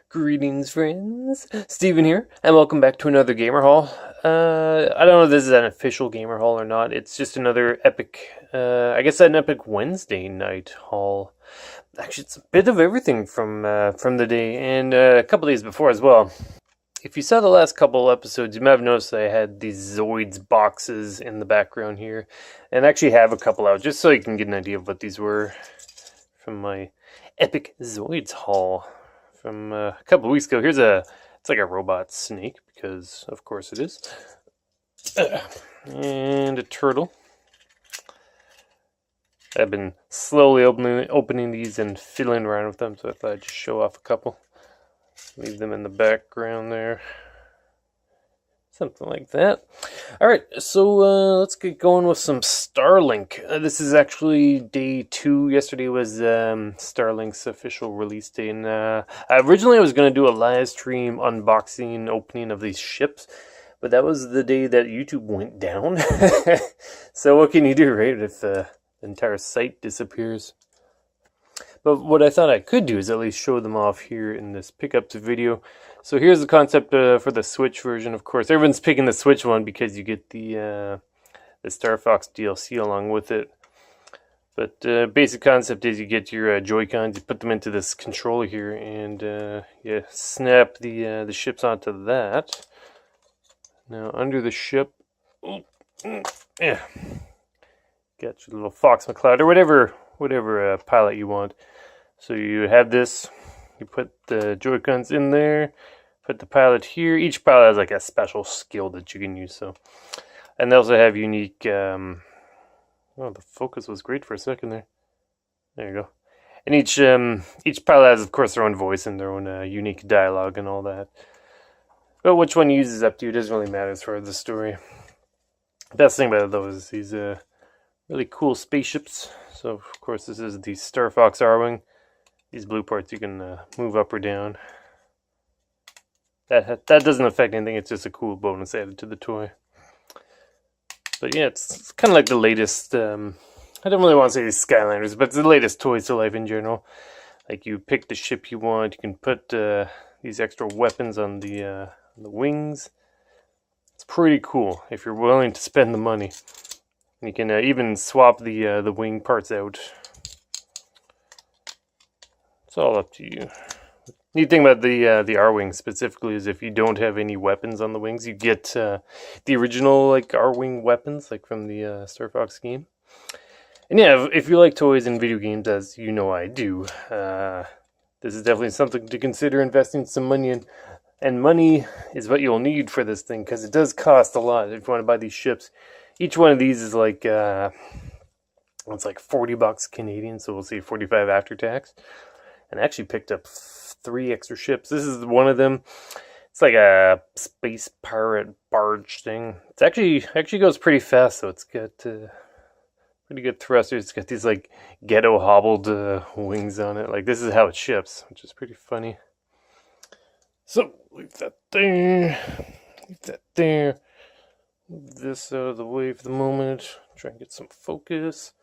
Greetings, friends. Steven here, and welcome back to another Gamer Haul. I don't know if this is an official Gamer Haul or not. It's just another epic, I guess an epic Wednesday night haul. Actually, it's a bit of everything from the day, and a couple days before as well. If you saw the last couple episodes, you might have noticed that I had these Zoids boxes in the background here, and I actually have a couple out, just so you can get an idea of what these were from my epic Zoids haul from a couple of weeks ago. It's like a robot snake, because of course it is. And a turtle. I've been slowly opening these and fiddling around with them, so I thought I'd just show off a couple. Leave them in the background there. Something like that. Alright, so let's get going with some Starlink. This is actually day 2. Yesterday was Starlink's official release day. And originally I was going to do a live stream unboxing, opening of these ships. But that was the day that YouTube went down. So what can you do, right, if the entire site disappears? But what I thought I could do is at least show them off here in this pickups video. So here's the concept for the Switch version, of course. Everyone's picking the Switch one because you get the Star Fox DLC along with it. But basic concept is you get your Joy-Cons, you put them into this controller here, and you snap the ships onto that. Now under the ship, yeah, got your little Fox McCloud or whatever pilot you want. So you have this, you put the Joy-Cons in there, put the pilot here. Each pilot has like a special skill that you can use. So, and they also have unique, oh, the focus was great for a second there. There you go. And each pilot has, of course, their own voice and their own unique dialogue and all that. But which one you use is up to you. It doesn't really matter as far as the story. Best thing about those is these really cool spaceships. So, of course, this is the Star Fox R-Wing. These blue parts you can move up or down. That doesn't affect anything. It's just a cool bonus added to the toy. But yeah, it's kind of like the latest. I don't really want to say these Skylanders, but it's the latest Toys to Life in general. Like you pick the ship you want. You can put these extra weapons on the wings. It's pretty cool if you're willing to spend the money. You can even swap the wing parts out. It's all up to you. Neat thing about the R-Wing specifically is if you don't have any weapons on the wings, you get the original like R-Wing weapons, like from the Star Fox game. And yeah, if you like toys and video games, as you know I do, this is definitely something to consider investing some money in. And money is what you'll need for this thing, because it does cost a lot if you want to buy these ships. Each one of these is like it's like $40 Canadian, so we'll say 45 after tax. And I actually picked up 3 extra ships. This is one of them. It's like a space pirate barge thing. It's actually goes pretty fast, so it's got pretty good thrusters. It's got these like ghetto hobbled wings on it. Like this is how it ships, which is pretty funny. So leave that there. Leave that there. Move this out of the way for the moment. Try and get some focus.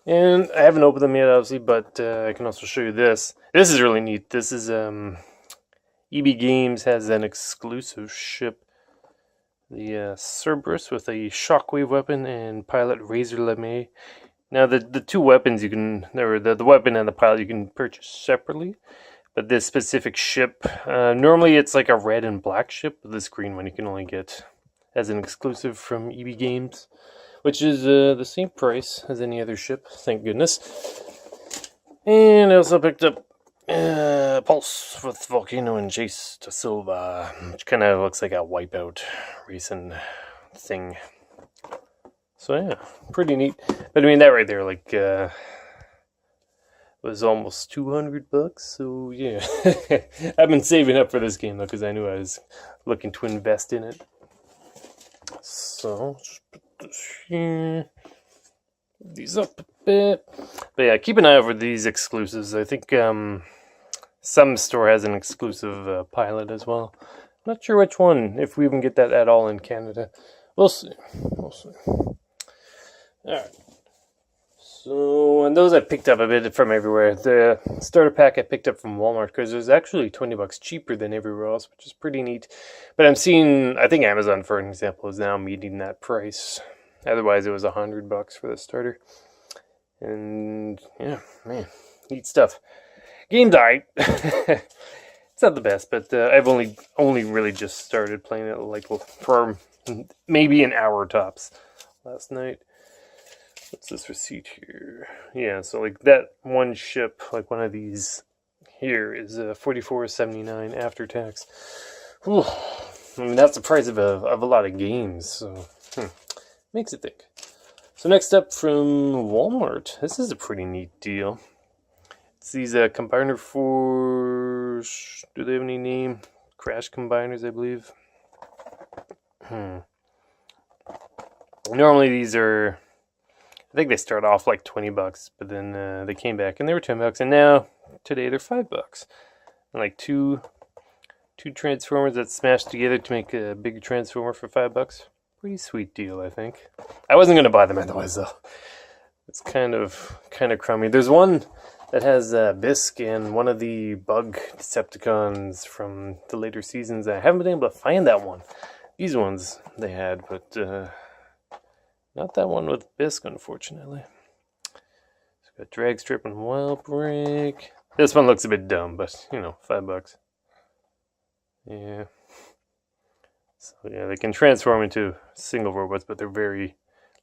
And I haven't opened them yet, obviously, but I can also show you this. This is really neat. This is EB Games has an exclusive ship, the Cerberus with a shockwave weapon and pilot Razor Lame. Now the two weapons you can, or the weapon and the pilot you can purchase separately, but this specific ship, normally it's like a red and black ship. This green one you can only get as an exclusive from EB Games, which is the same price as any other ship, thank goodness. And I also picked up Pulse with Volcano and Jace to Silva, which kind of looks like a Wipeout racing thing. So yeah, pretty neat. But I mean, that right there, like, was almost $200, so yeah. I've been saving up for this game, though, because I knew I was looking to invest in it. So, just put this here. Move these up a bit. But yeah, keep an eye out for these exclusives. I think some store has an exclusive pilot as well. Not sure which one, if we even get that at all in Canada. We'll see. We'll see. Alright. So, and those I picked up a bit from everywhere. The starter pack I picked up from Walmart because it was actually $20 cheaper than everywhere else, which is pretty neat. But I'm seeing, I think Amazon, for an example, is now meeting that price. Otherwise, it was $100 for the starter. And yeah, man, neat stuff. Game's alright. It's not the best, but I've only really just started playing it like for maybe an hour tops last night. What's this receipt here? Yeah, so like that one ship, like one of these here, is $44.79 after tax. Whew. I mean, that's the price of a lot of games, so makes it think. So next up from Walmart, this is a pretty neat deal. It's these combiner for, do they have any name? Crash combiners, I believe. Normally these are, I think they start off like $20, but then they came back and they were $10, and now today they're $5. And like two transformers that smashed together to make a big transformer for $5. Pretty sweet deal, I think. I wasn't gonna buy them otherwise though. It's kind of crummy. There's one that has Bisque and one of the bug Decepticons from the later seasons. I haven't been able to find that one. These ones they had, but not that one with Bisque, unfortunately. It's got Drag Strip and Wild Break. This one looks a bit dumb, but you know, $5. Yeah. So yeah, they can transform into single robots, but they're very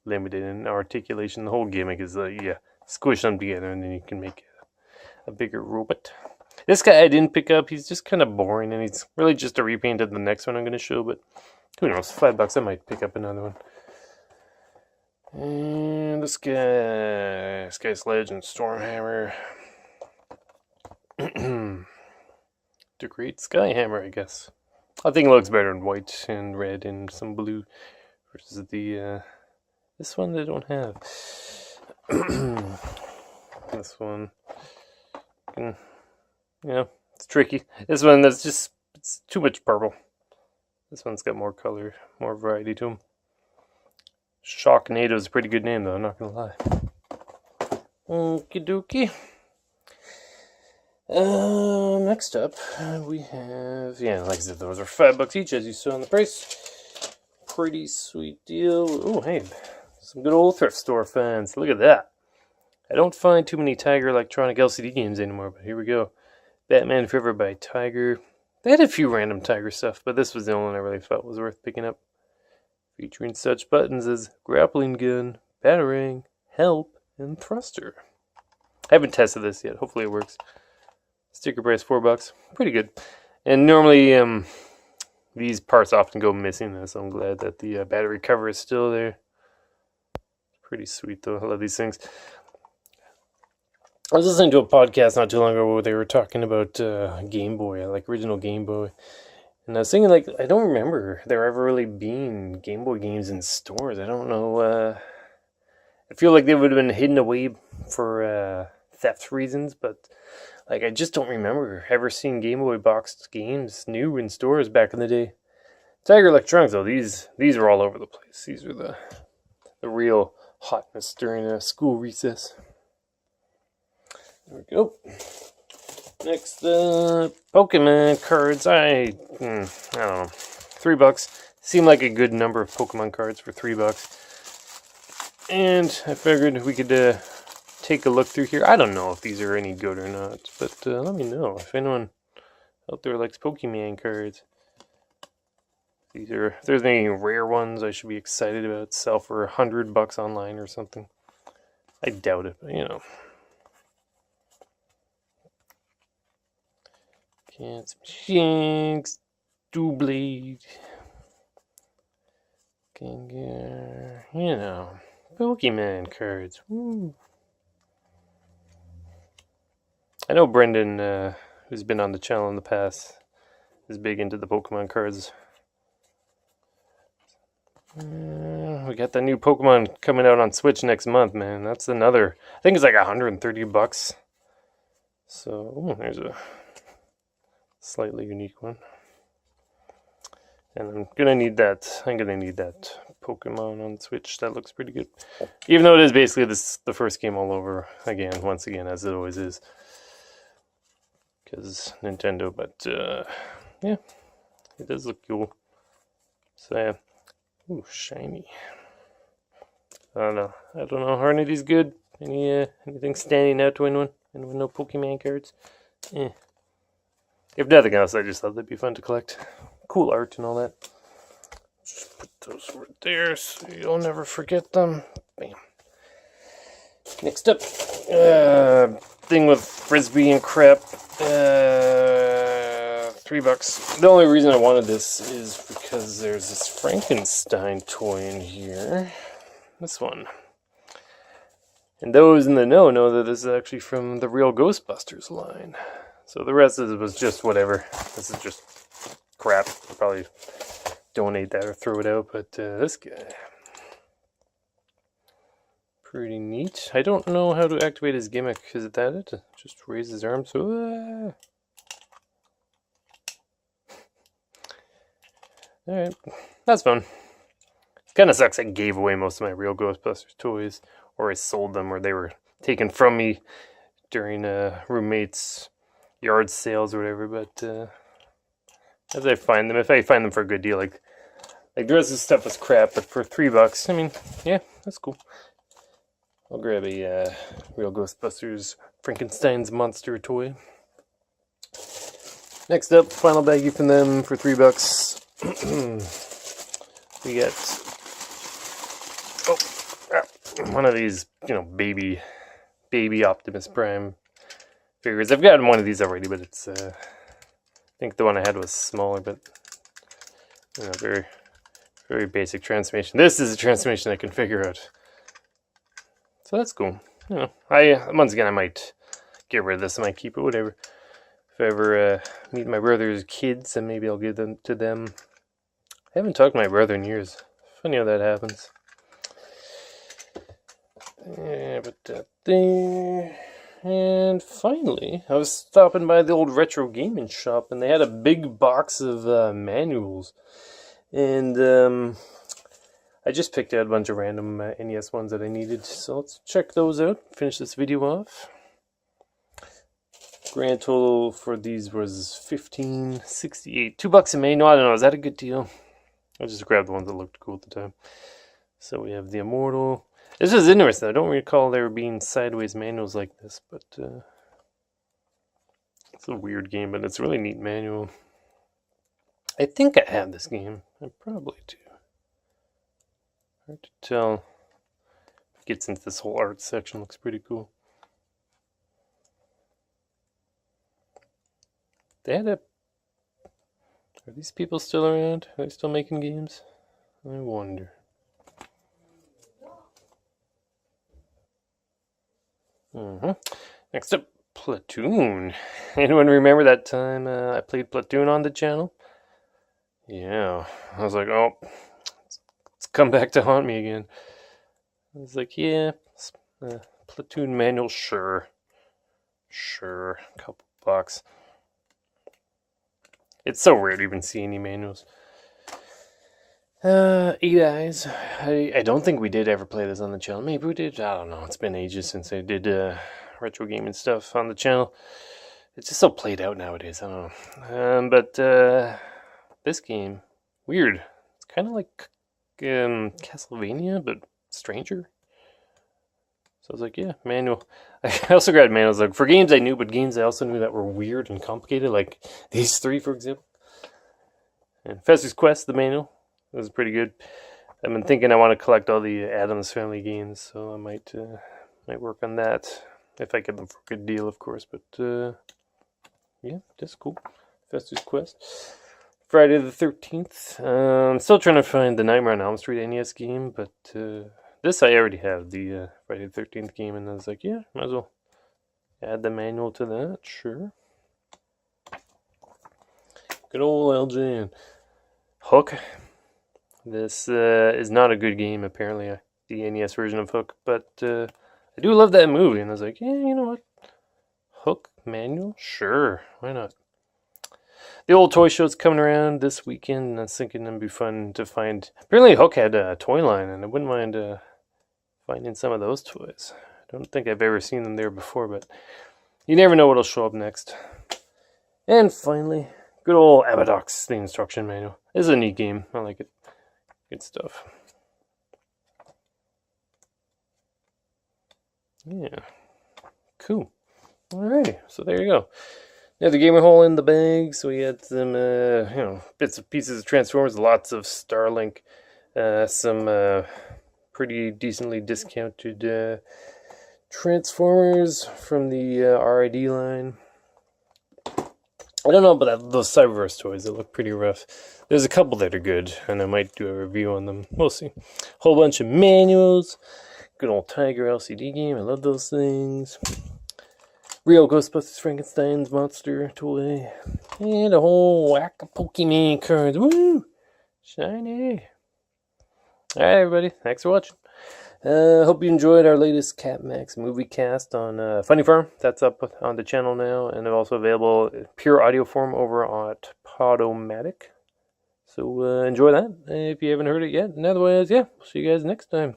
limited in articulation. The whole gimmick is squish them together and then you can make a bigger robot. This guy I didn't pick up. He's just kind of boring, and he's really just a repaint of the next one I'm going to show, but who knows, $5 I might pick up another one. And this guy's Legend Stormhammer. The Great Skyhammer, I guess. I think it looks better in white and red and some blue versus the this one they don't have. This one, it's tricky. This one it's too much purple. This one's got more color, more variety to them. Shocknado is a pretty good name though, I'm not gonna lie. Okie dokie. Next up, we have, like I said, those are $5 each, as you saw on the price. Pretty sweet deal. Oh, hey, some good old thrift store finds. Look at that. I don't find too many Tiger Electronic LCD games anymore, but here we go. Batman Forever by Tiger. They had a few random Tiger stuff, but this was the only one I really felt was worth picking up. Featuring such buttons as grappling gun, batarang, help, and thruster. I haven't tested this yet. Hopefully it works. Sticker price $4. Pretty good. And normally these parts often go missing, so I'm glad that the battery cover is still there. Pretty sweet though. I love these things. I was listening to a podcast not too long ago where they were talking about Game Boy, like original Game Boy. And I was thinking, like, I don't remember there ever really being Game Boy games in stores. I don't know. I feel like they would have been hidden away for theft reasons, but like I just don't remember ever seeing Game Boy boxed games new in stores back in the day. Tiger Electronics though, these are all over the place. These are the real hotness during a school recess. There we go. Next, Pokemon cards. I don't know, $3 seemed like a good number of Pokemon cards for $3, and I figured we could take a look through here. I don't know if these are any good or not, but let me know if anyone out there likes Pokemon cards. If there's any rare ones I should be excited about, sell for $100 online or something. I doubt it, but you know. Cats, Shanks, Doublade, Gengar, you know, Pokemon cards. Woo. I know Brendan, who's been on the channel in the past, is big into the Pokemon cards. We got the new Pokemon coming out on Switch next month, man. That's another, I think it's like $130. So, there's a slightly unique one. And I'm gonna need that Pokemon on Switch. That looks pretty good. Even though it is basically the first game all over again, once again, as it always is. Because Nintendo, but yeah, it does look cool. So yeah, ooh, shiny. I don't know. Are any of these good? Anything standing out to anyone? Anyone know Pokemon cards? Eh. If nothing else, I just thought they'd be fun to collect. Cool art and all that. Just put those right there so you'll never forget them. Bam. Next up, thing with frisbee and crap. $3. The only reason I wanted this is because there's this Frankenstein toy in here. This one. And those in the know that this is actually from the real Ghostbusters line. So the rest of it was just whatever. This is just crap. I'll probably donate that or throw it out, but this guy. Pretty neat. I don't know how to activate his gimmick. Is it that it? Just raise his arms. Alright. That's fun. Kind of sucks I gave away most of my real Ghostbusters toys, or I sold them, or they were taken from me during roommates' yard sales or whatever. But as I find them, if I find them for a good deal, like the rest of the stuff was crap, but for $3, I mean, yeah, that's cool. I'll grab a real Ghostbusters Frankenstein's monster toy. Next up, final baggie from them for $3. We got one of these, baby Optimus Prime figures. I've gotten one of these already, but it's I think the one I had was smaller, but very, very basic transformation. This is a transformation I can figure out. So that's cool. Once again, I might get rid of this. I might keep it, whatever. If I ever meet my brother's kids, then maybe I'll give them to them. I haven't talked to my brother in years. Funny how that happens. Yeah, but that there. And finally, I was stopping by the old retro gaming shop, and they had a big box of manuals. And I just picked out a bunch of random NES ones that I needed, so let's check those out, finish this video off. Grand total for these was $15.68. $2 a manual, I don't know, is that a good deal? I just grabbed the ones that looked cool at the time. So we have the Immortal. This is interesting, I don't recall there being sideways manuals like this, but it's a weird game, but it's a really neat manual. I think I have this game, I probably do. Hard to tell. It gets into this whole art section, looks pretty cool. Are these people still around? Are they still making games? I wonder. Next up, Platoon. Anyone remember that time I played Platoon on the channel? Yeah, I was like, oh, it's come back to haunt me again. I was like, yeah, Platoon manual, sure, a couple bucks. It's so rare to even see any manuals. 8 Eyes. I don't think we did ever play this on the channel. Maybe we did. I don't know. It's been ages since I did retro gaming stuff on the channel. It's just so played out nowadays. I don't know. But this game, weird. It's kind of like Castlevania, but stranger. So I was like, yeah, manual. I also grabbed manuals like for games I knew, but games I also knew that were weird and complicated, like these three, for example. And Fester's Quest, the manual, was pretty good. I've been thinking I want to collect all the Addams Family games, so I might work on that if I get them for a good deal, of course. But yeah, that's cool. Fester's Quest. Friday the 13th. I'm still trying to find the Nightmare on Elm Street NES game, but this I already have, the Friday the 13th game, and I was like, yeah, might as well add the manual to that, sure. Good old LJN. Hook. This is not a good game, apparently, the NES version of Hook, but I do love that movie, and I was like, yeah, you know what? Hook manual? Sure, why not? the old toy show's coming around this weekend, and I was thinking it'd be fun to find. Apparently, Hook had a toy line, and I wouldn't mind finding some of those toys. I don't think I've ever seen them there before, but you never know what'll show up next. And finally, good old Abadox, the instruction manual. This is a neat game. I like it. Good stuff. Yeah. Cool. Alrighty, so there you go. Yeah, the gamer hole in the bag. So we had some, bits and pieces of Transformers, lots of Starlink, some pretty decently discounted Transformers from the RID line. I don't know about those Cyberverse toys. They look pretty rough. There's a couple that are good, and I might do a review on them. We'll see. Whole bunch of manuals. Good old Tiger LCD game. I love those things. Real Ghostbusters Frankenstein's monster toy. And a whole whack of Pokemon cards. Woo! Shiny. Alright, everybody. Thanks for watching. Hope you enjoyed our latest CatMax movie cast on Funny Farm. That's up on the channel now, and they're also available in pure audio form over at Podomatic. So enjoy that if you haven't heard it yet. And otherwise, yeah, we'll see you guys next time.